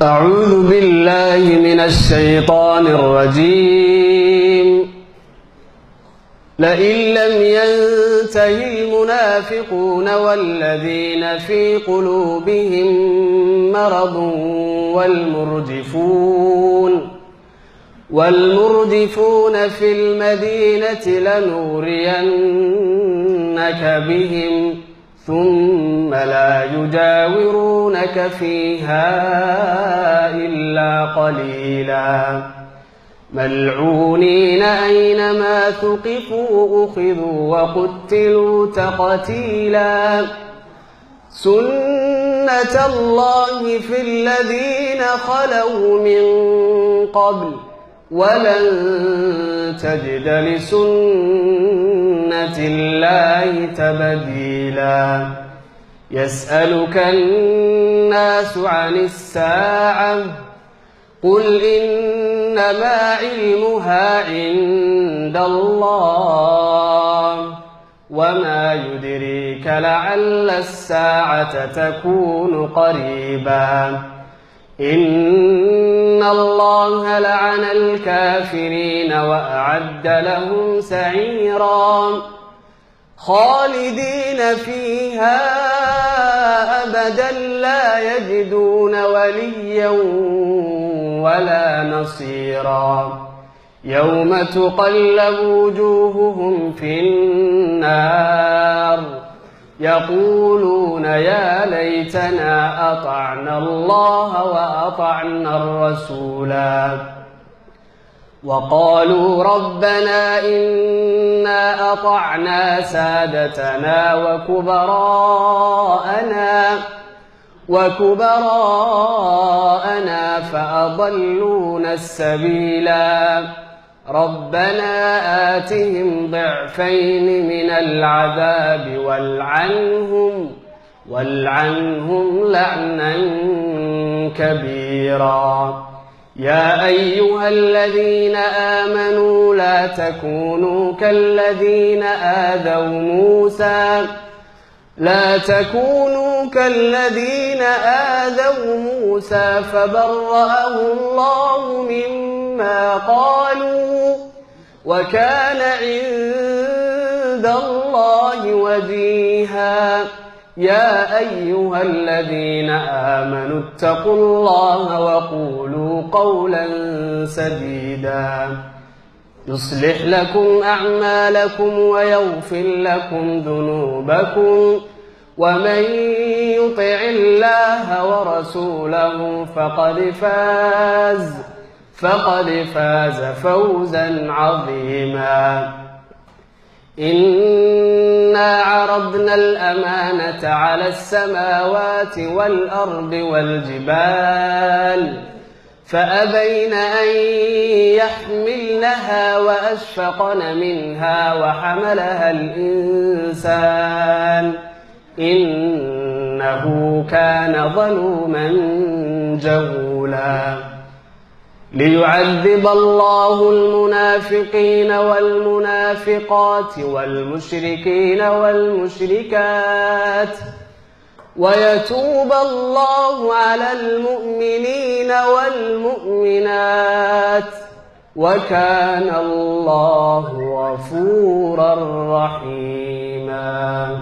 أعوذ بالله من الشيطان الرجيم. لئن لم ينته المنافقون والذين في قلوبهم مرض والمرجفون في المدينة لنغرينك بهم ثم لا يجاورونك فيها إلا قليلا ملعونين أينما ثقفوا أخذوا وقتلوا تقتيلا سنة الله في الذين خلوا من قبل ولن تجد لسنة الله تبديلا يسألك الناس عن الساعة قل إنما علمها عند الله وما يدريك لعل الساعة تكون قريبا إن الله لعن الكافرين وأعد لهم سعيرا خالدين فيها أبدا لا يجدون وليا ولا نصيرا يوم تقلب وجوههم في النار يقولون يا ليتنا أطعنا الله وأطعنا الرسولا وقالوا ربنا إنا أطعنا سادتنا وكبراءنا فأضلونا السبيلا ربنا آتهم ضعفين من العذاب والعنهم لعنا كبيرا يا أيها الذين آمنوا لا تكونوا كالذين آذوا موسى فبرأه الله مما قالوا وكان عند الله وجيها يا أيها الذين آمنوا اتقوا الله وقولوا قولا سديدا يصلح لكم أعمالكم ويغفر لكم ذنوبكم ومن يطع الله ورسوله فقد فاز فوزا عظيما إنا عرضنا الأمانة على السماوات والأرض والجبال فأبين أن يحملنها وأشفقن منها وحملها الإنسان إنه كان ظلوما جهولا ليعذب الله المنافقين والمنافقات والمشركين والمشركات ويتوب الله على المؤمنين والمؤمنات وكان الله غفورا رحيما.